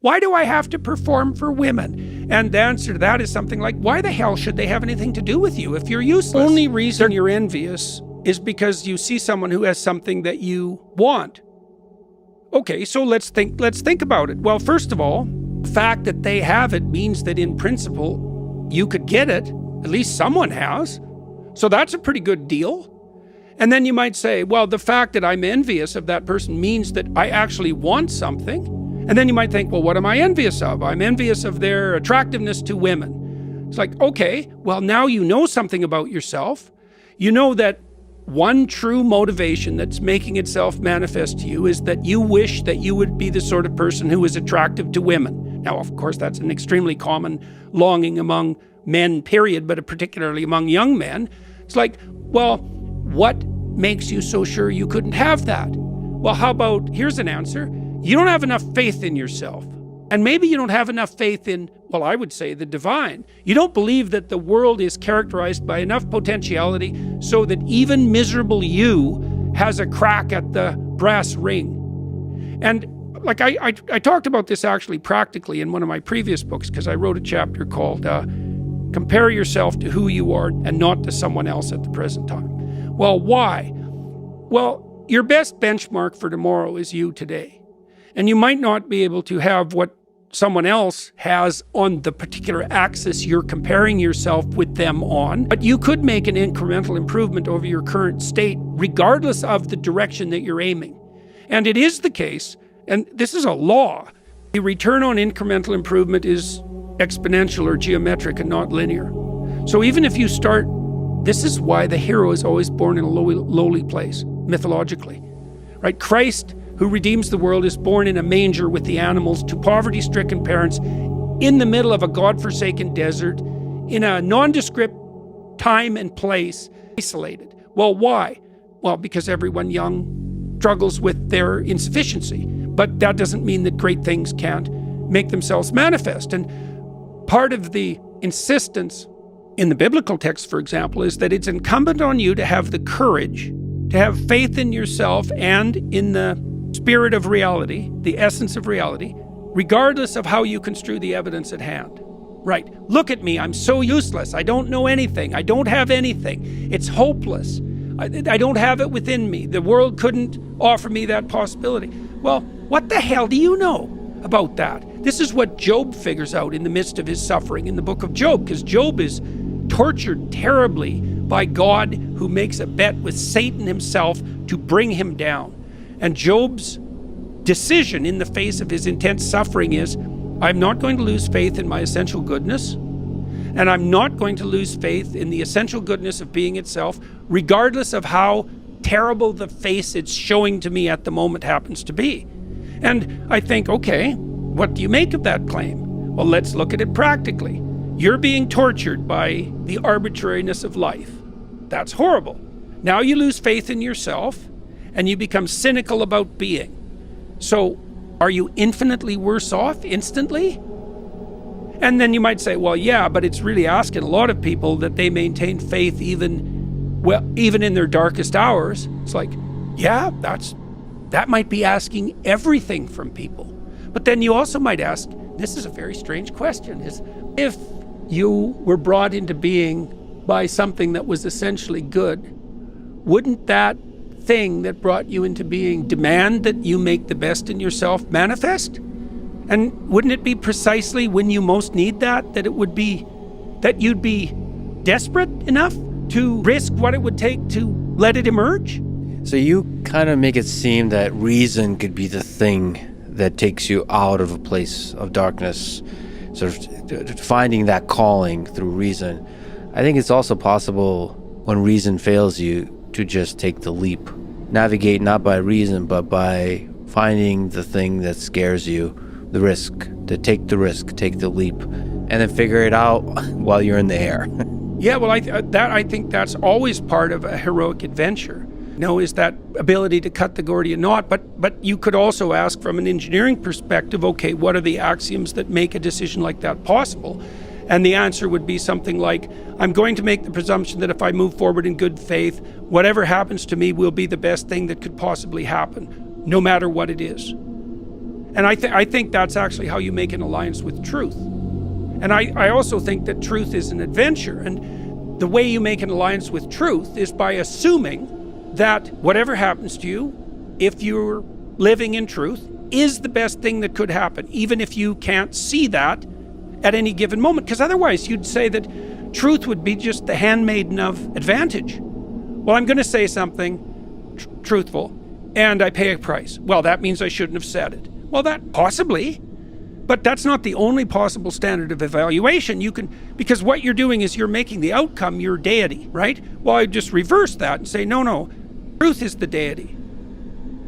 Why do I have to perform for women? And the answer to that is something like, why the hell should they have anything to do with you if you're useless? Only reason you're envious is because you see someone who has something that you want. Okay, so let's think about it. Well, first of all, the fact that they have it means that in principle, you could get it. At least someone has. So that's a pretty good deal. And then you might say, well, the fact that I'm envious of that person means that I actually want something. And then you might think, well, what am I envious of? I'm envious of their attractiveness to women. It's like, okay, well, now you know something about yourself. You know that one true motivation that's making itself manifest to you is that you wish that you would be the sort of person who is attractive to women. Now, of course, that's an extremely common longing among men, period, but particularly among young men. It's like, well, what makes you so sure you couldn't have that? Well, how about, here's an answer. You don't have enough faith in yourself. And maybe you don't have enough faith in, well, I would say the divine. You don't believe that the world is characterized by enough potentiality so that even miserable you has a crack at the brass ring. And like I talked about this actually practically in one of my previous books, because I wrote a chapter called Compare Yourself to Who You Are and Not to Someone Else at the Present Time. Well, why? Well, your best benchmark for tomorrow is you today. And you might not be able to have what someone else has on the particular axis you're comparing yourself with them on, but you could make an incremental improvement over your current state, regardless of the direction that you're aiming. And it is the case, and this is a law, the return on incremental improvement is exponential or geometric and not linear. So even if you start, this is why the hero is always born in a lowly place, mythologically, right? Christ, who redeems the world, is born in a manger with the animals to poverty-stricken parents in the middle of a God-forsaken desert in a nondescript time and place, isolated. Well, why? Well, because everyone young struggles with their insufficiency. But that doesn't mean that great things can't make themselves manifest. And part of the insistence in the biblical text, for example, is that it's incumbent on you to have the courage, to have faith in yourself and in the spirit of reality, the essence of reality, regardless of how you construe the evidence at hand. Right. Look at me. I'm so useless. I don't know anything. I don't have anything. It's hopeless. I don't have it within me. The world couldn't offer me that possibility. Well, what the hell do you know about that? This is what Job figures out in the midst of his suffering in the book of Job, because Job is tortured terribly by God, who makes a bet with Satan himself to bring him down. And Job's decision in the face of his intense suffering is, I'm not going to lose faith in my essential goodness, and I'm not going to lose faith in the essential goodness of being itself, regardless of how terrible the face it's showing to me at the moment happens to be. And I think, okay, what do you make of that claim? Well, let's look at it practically. You're being tortured by the arbitrariness of life. That's horrible. Now you lose faith in yourself, and you become cynical about being. So, are you infinitely worse off instantly? And then you might say, well, yeah, but it's really asking a lot of people that they maintain faith even in their darkest hours. It's like, yeah, that might be asking everything from people. But then you also might ask, this is a very strange question, is if you were brought into being by something that was essentially good, wouldn't that thing that brought you into being demand that you make the best in yourself manifest? And wouldn't it be precisely when you most need that you'd be desperate enough to risk what it would take to let it emerge? So you kind of make it seem that reason could be the thing that takes you out of a place of darkness, sort of finding that calling through reason. I think it's also possible when reason fails you to just take the leap. Navigate not by reason, but by finding the thing that scares you, the risk, to take the risk, take the leap, and then figure it out while you're in the air. Yeah, well, I think that's always part of a heroic adventure. Is that ability to cut the Gordian knot, but you could also ask from an engineering perspective, okay, what are the axioms that make a decision like that possible? And the answer would be something like, I'm going to make the presumption that if I move forward in good faith, whatever happens to me will be the best thing that could possibly happen, no matter what it is. And I think that's actually how you make an alliance with truth. And I also think that truth is an adventure. And the way you make an alliance with truth is by assuming that whatever happens to you, if you're living in truth, is the best thing that could happen, even if you can't see that at any given moment. Because otherwise you'd say that truth would be just the handmaiden of advantage. Well, I'm going to say something truthful, and I pay a price. Well, that means I shouldn't have said it. Well, that possibly, but that's not the only possible standard of evaluation. Because what you're doing is you're making the outcome your deity, right? Well, I just reverse that and say, no, truth is the deity.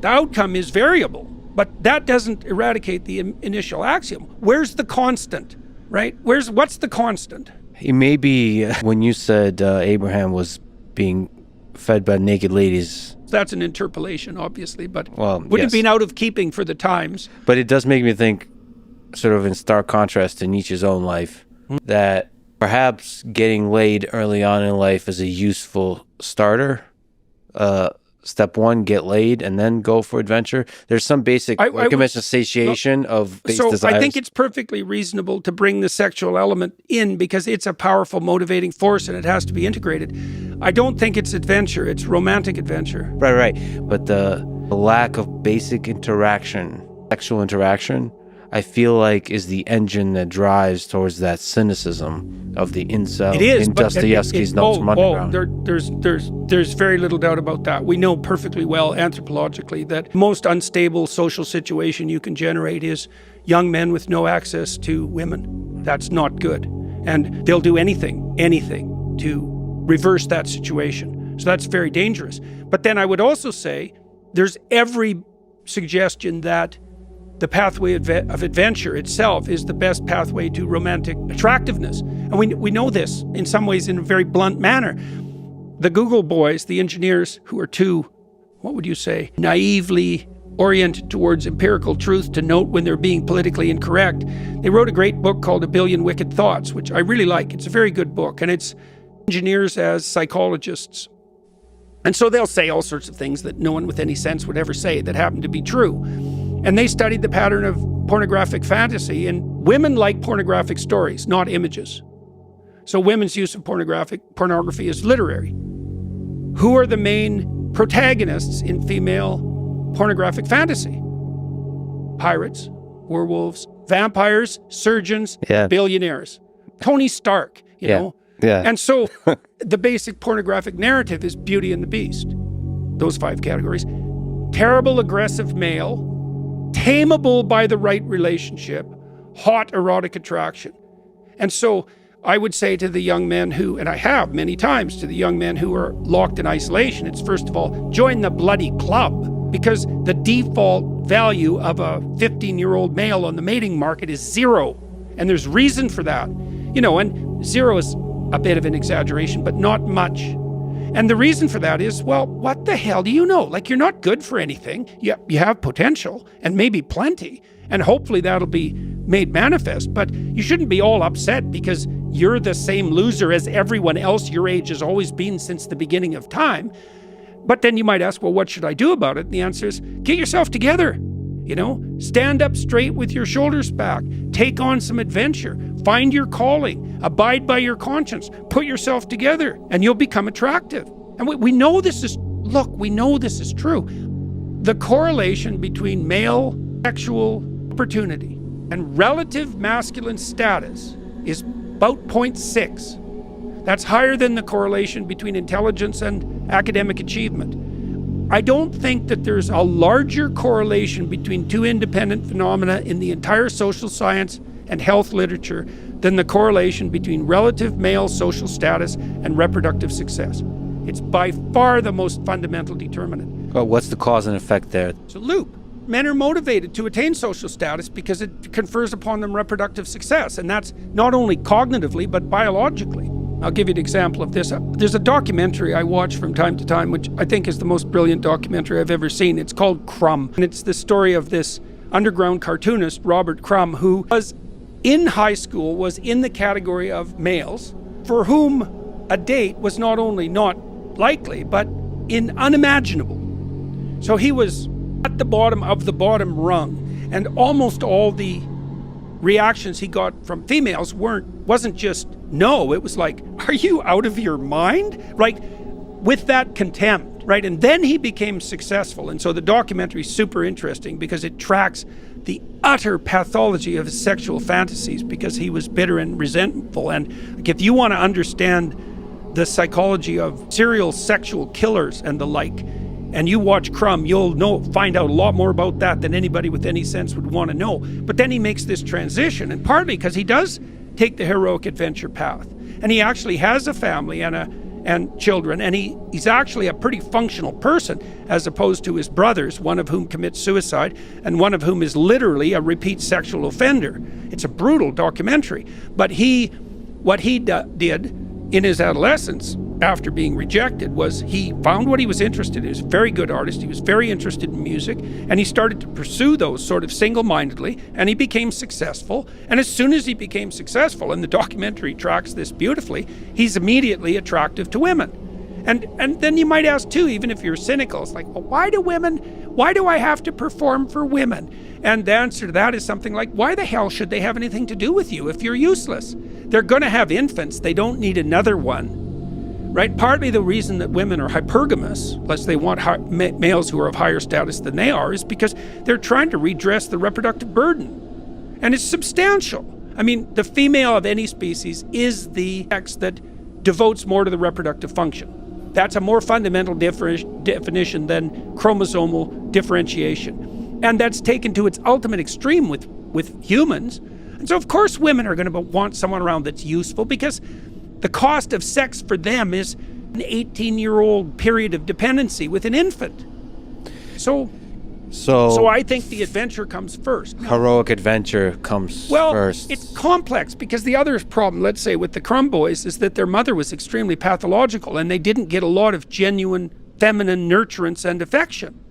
The outcome is variable, but that doesn't eradicate the initial axiom. Where's the constant, right? What's the constant? It may be when you said Abraham was being fed by naked ladies. That's an interpolation, obviously, but would have been out of keeping for the times. But it does make me think, sort of in stark contrast to Nietzsche's own life, that perhaps getting laid early on in life is a useful starter. Step one, get laid, and then go for adventure. There's some basic conventional satiation of base desires. I think it's perfectly reasonable to bring the sexual element in because it's a powerful motivating force and it has to be integrated. I don't think it's adventure, it's romantic adventure. Right. But the lack of basic interaction, sexual interaction, I feel like is the engine that drives towards that cynicism of the incel. It is, in Dostoevsky's Notes from Underground. There's very little doubt about that. We know perfectly well anthropologically that the most unstable social situation you can generate is young men with no access to women. That's not good. And they'll do anything to reverse that situation. So that's very dangerous. But then I would also say there's every suggestion that the pathway of adventure itself is the best pathway to romantic attractiveness. And we know this in some ways in a very blunt manner. The Google boys, the engineers who are too, what would you say, naively oriented towards empirical truth to note when they're being politically incorrect, they wrote a great book called A Billion Wicked Thoughts, which I really like. It's a very good book, and it's engineers as psychologists. And so they'll say all sorts of things that no one with any sense would ever say that happen to be true. And they studied the pattern of pornographic fantasy, and women like pornographic stories, not images. So women's use of pornography is literary. Who are the main protagonists in female pornographic fantasy? Pirates, werewolves, vampires, surgeons, billionaires. Tony Stark, you know? Yeah. And so the basic pornographic narrative is Beauty and the Beast. Those 5 categories. Terrible, aggressive male, tameable by the right relationship, hot erotic attraction. And so I would say to the young men who, and I have many times to the young men who are locked in isolation, it's first of all, join the bloody club, because the default value of a 15-year-old male on the mating market is 0. And there's reason for that. And 0 is a bit of an exaggeration, but not much. And the reason for that is, well, what the hell do you know? Like, you're not good for anything. You have potential, and maybe plenty, and hopefully that'll be made manifest. But you shouldn't be all upset because you're the same loser as everyone else your age has always been since the beginning of time. But then you might ask, well, what should I do about it? And the answer is, get yourself together. Stand up straight with your shoulders back. Take on some adventure. Find your calling. Abide by your conscience. Put yourself together, and you'll become attractive. And we know this is, we know this is true. The correlation between male sexual opportunity and relative masculine status is about 0.6. That's higher than the correlation between intelligence and academic achievement. I don't think that there's a larger correlation between 2 independent phenomena in the entire social science and health literature than the correlation between relative male social status and reproductive success. It's by far the most fundamental determinant. Well, what's the cause and effect there? It's a loop. Men are motivated to attain social status because it confers upon them reproductive success, and that's not only cognitively but biologically. I'll give you an example of this. There's a documentary I watch from time to time, which I think is the most brilliant documentary I've ever seen. It's called Crumb, and it's the story of this underground cartoonist, Robert Crumb, who was in high school, was in the category of males for whom a date was not only not likely, but unimaginable. So he was at the bottom of the bottom rung. And almost all the reactions he got from females wasn't just no, it was like, are you out of your mind? Right? With that contempt, right? And then he became successful. And so the documentary is super interesting because it tracks the utter pathology of his sexual fantasies because he was bitter and resentful. And like, if you want to understand the psychology of serial sexual killers and the like, and you watch Crumb, you'll find out a lot more about that than anybody with any sense would want to know. But then he makes this transition, and partly because he does take the heroic adventure path, and he actually has a family and children, and he's actually a pretty functional person, as opposed to his brothers, one of whom commits suicide, and one of whom is literally a repeat sexual offender. It's a brutal documentary. But what he did in his adolescence, after being rejected, was he found what he was interested in. He was a very good artist. He was very interested in music, and he started to pursue those sort of single-mindedly, and he became successful. And as soon as he became successful, and the documentary tracks this beautifully, he's immediately attractive to women. And then you might ask too, even if you're cynical, it's like, well, why do I have to perform for women? And the answer to that is something like, why the hell should they have anything to do with you if you're useless? They're going to have infants. They don't need another one, right? Partly the reason that women are hypergamous, unless they want males who are of higher status than they are, is because they're trying to redress the reproductive burden. And it's substantial. I mean, the female of any species is the sex that devotes more to the reproductive function. That's a more fundamental definition than chromosomal differentiation. And that's taken to its ultimate extreme with humans. And so, of course, women are going to want someone around that's useful because the cost of sex for them is an 18-year-old period of dependency with an infant. So I think the adventure comes first. Heroic adventure comes first. Well, it's complex because the other problem, let's say, with the Crumb Boys is that their mother was extremely pathological and they didn't get a lot of genuine feminine nurturance and affection.